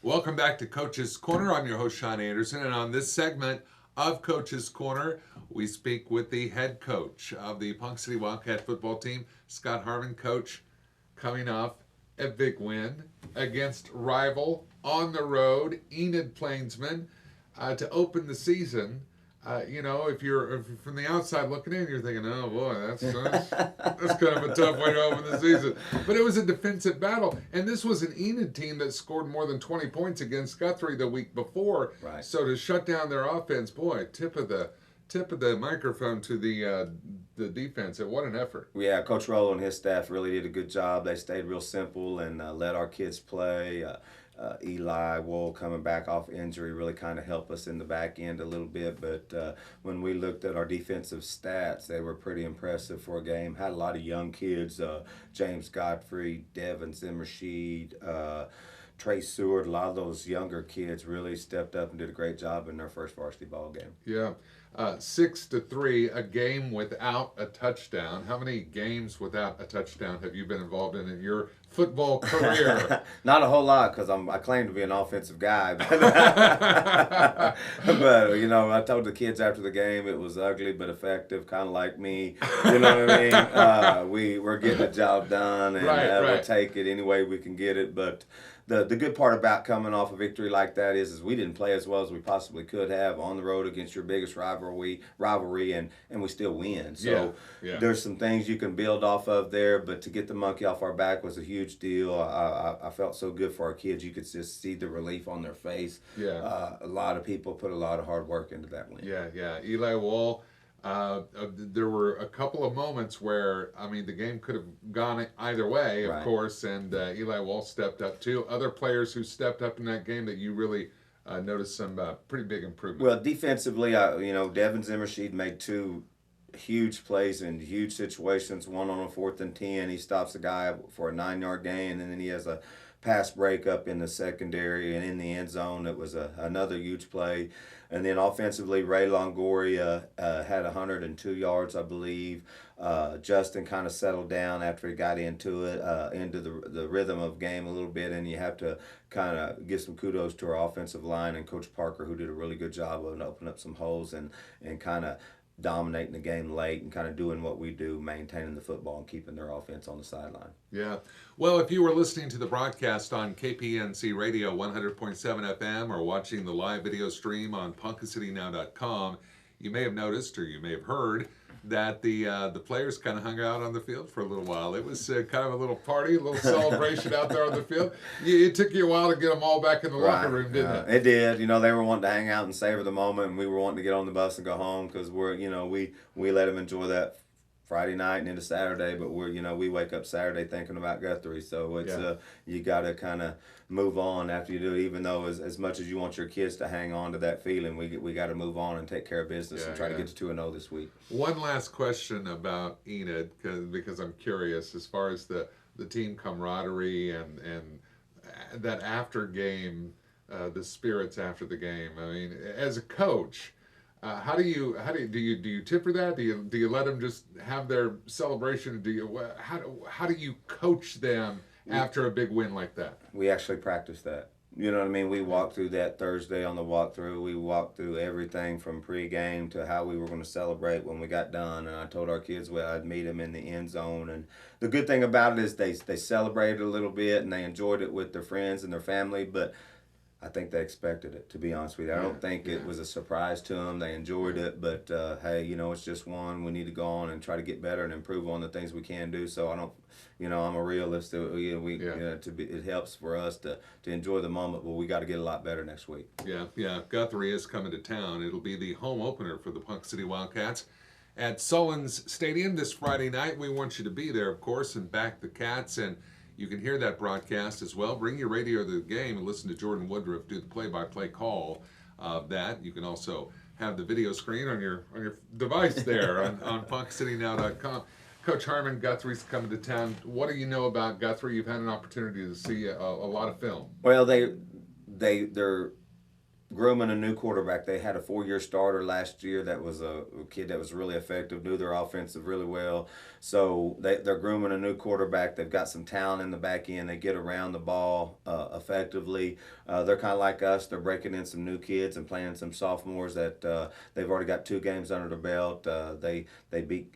Welcome back to Coach's Corner. I'm your host, Sean Anderson, and on this segment of Coach's Corner, we speak with the head coach of the Ponca City Wildcat football team, Scott Harmon. Coach, coming off a big win against rival on the road, Enid Plainsman, to open the season. If you're from the outside looking in, you're thinking, "Oh boy, that's kind of a tough way to open the season." But it was a defensive battle, and this was an Enid team that scored more than 20 points against Guthrie the week before. Right. So to shut down their offense, boy, tip of the microphone to the defense. And what an effort! Yeah, Coach Rollo and his staff really did a good job. They stayed real simple and let our kids play. Eli Wool coming back off injury really kind of helped us in the back end a little bit. But when we looked at our defensive stats, they were pretty impressive for a game. Had a lot of young kids, James Godfrey, Devin Zimmershed, Trey Seward. A lot of those younger kids really stepped up and did a great job in their first varsity ball game. Yeah. 6-3, a game without a touchdown. How many games without a touchdown have you been involved in your football career? Not a whole lot because I claim to be an offensive guy. But I told the kids after the game it was ugly but effective, kind of like me. You know what I mean? We're getting the job done, and Right. we'll take it any way we can get it. But the good part about coming off a victory like that is we didn't play as well as we possibly could have on the road against your biggest rivalry, and we still win. So Yeah. there's some things you can build off of there, but to get the monkey off our back was a huge deal. I felt so good for our kids. You could just see the relief on their face. Yeah. A lot of people put a lot of hard work into that win. Yeah. Eli Wall. There were a couple of moments where, I mean, the game could have gone either way, of Right. course, and Eli Wall stepped up too. Other players who stepped up in that game that you really noticed some pretty big improvement. Well, defensively, Devin Zimmershed made two huge plays in huge situations. One on a 4th and 10, he stops a guy for a 9-yard gain, and then he has a pass breakup in the secondary and in the end zone. It was another huge play. And then offensively, Ray Longoria had 102 yards, I believe. Justin kind of settled down after he got into the rhythm of game a little bit, and you have to kind of give some kudos to our offensive line and Coach Parker, who did a really good job of opening up some holes and kind of dominating the game late and kind of doing what we do, maintaining the football and keeping their offense on the sideline. Yeah. Well, if you were listening to the broadcast on KPNC Radio 100.7 FM or watching the live video stream on PoncaCityNow.com, you may have noticed or you may have heard that the players kind of hung out on the field for a little while. It was kind of a little party, a little celebration out there on the field. It took you a while to get them all back in the locker room, didn't it? It did. They were wanting to hang out and savor the moment, and we were wanting to get on the bus and go home because we let them enjoy that Friday night and into Saturday, but we wake up Saturday thinking about Guthrie, so it's you got to kind of move on after you do it. Even though as much as you want your kids to hang on to that feeling, we got to move on and take care of business and try to get to 2-0 this week. One last question about Enid, because I'm curious as far as the team camaraderie and that after game, the spirits after the game. I mean, as a coach. How do you tip for that? Do you let them just have their celebration? How do you coach them after a big win like that? We actually practice that. You know what I mean? We walked through that Thursday on the walkthrough. We walked through everything from pregame to how we were going to celebrate when we got done. And I told our kids I'd meet them in the end zone. And the good thing about it is they celebrated a little bit and they enjoyed it with their friends and their family. But I think they expected it, to be honest with you. I don't think it was a surprise to them. They enjoyed it, but hey, it's just one. We need to go on and try to get better and improve on the things we can do. So I don't, I'm a realist. It helps for us to enjoy the moment, but we got to get a lot better next week. Yeah. Guthrie is coming to town. It'll be the home opener for the Ponca City Wildcats at Sullins Stadium this Friday night. We want you to be there, of course, and back the Cats. And you can hear that broadcast as well. Bring your radio to the game and listen to Jordan Woodruff do the play-by-play call of that. You can also have the video screen on your device there on PoncaCityNow.com. Coach Harmon, Guthrie's coming to town. What do you know about Guthrie? You've had an opportunity to see a lot of film. Well, they're grooming a new quarterback. They had a 4-year starter last year that was a kid that was really effective, knew their offensive really well. So they're grooming a new quarterback. They've got some talent in the back end. They get around the ball effectively. They're kind of like us. They're breaking in some new kids and playing some sophomores that they've already got 2 games under their belt. They beat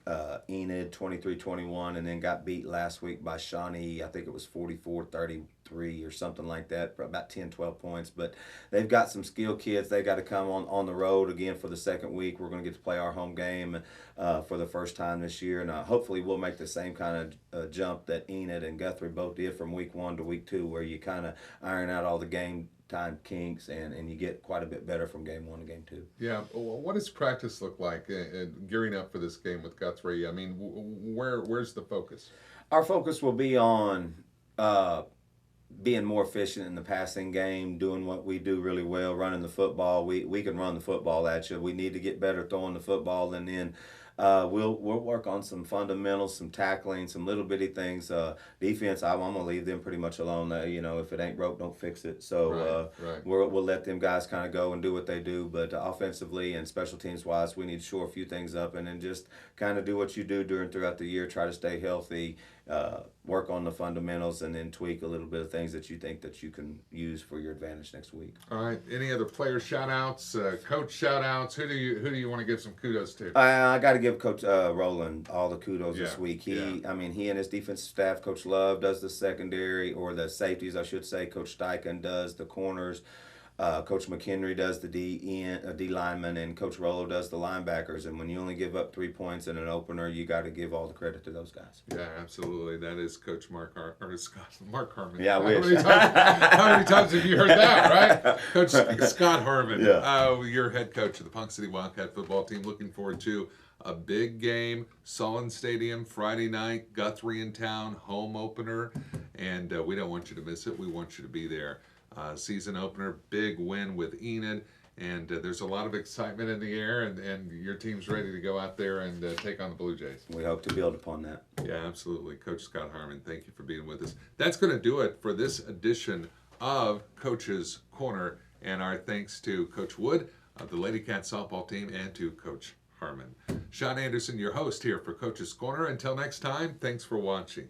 Enid 23-21 and then got beat last week by Shawnee. I think it was 44-33 or something like that, for about 10, 12 points. But they've got some skill kids. They got to come on the road again for the second week. We're going to get to play our home game for the first time this year, and hopefully we'll make the same kind of jump that Enid and Guthrie both did from week 1 to week 2, where you kind of iron out all the game time kinks and you get quite a bit better from game 1 to game 2. Yeah. What does practice look like gearing up for this game with Guthrie? I mean, where's the focus? Our focus will be on being more efficient in the passing game, doing what we do really well, running the football. We can run the football at you. We need to get better throwing the football, and then we'll work on some fundamentals, some tackling, some little bitty things. Defense, I'm gonna leave them pretty much alone. If it ain't broke, don't fix it. So right. we'll let them guys kind of go and do what they do. But offensively and special teams wise, we need to shore a few things up, and then just kind of do what you do throughout the year. Try to stay healthy. Work on the fundamentals, and then tweak a little bit of things that you think that you can use for your advantage next week. All right. Any other player shout outs, coach shout outs? Who do you want to give some kudos to? I got to give Coach Rowland all the kudos this Yeah, week. He yeah. and his defensive staff. Coach Love does the secondary, or the safeties, I should say. Coach Steichen does the corners. Coach McHenry does the D lineman, and Coach Rollo does the linebackers. And when you only give up 3 points in an opener, you got to give all the credit to those guys. Yeah, absolutely. That is Coach Mark Harmon. Yeah, I wish. How many times have you heard that, right? Coach Scott Harmon, Yeah. Your head coach of the Ponca City Wildcat football team. Looking forward to a big game, Solon Stadium, Friday night, Guthrie in town, home opener, and we don't want you to miss it. We want you to be there. Season opener, big win with Enid, and there's a lot of excitement in the air, and your team's ready to go out there and take on the Blue Jays. We hope to build upon that. Yeah, absolutely. Coach Scott Harmon, thank you for being with us. That's going to do it for this edition of Coach's Corner, and our thanks to Coach Wood of the Lady Cat softball team and to Coach Harmon. Sean Anderson, your host here for Coach's Corner. Until next time, thanks for watching.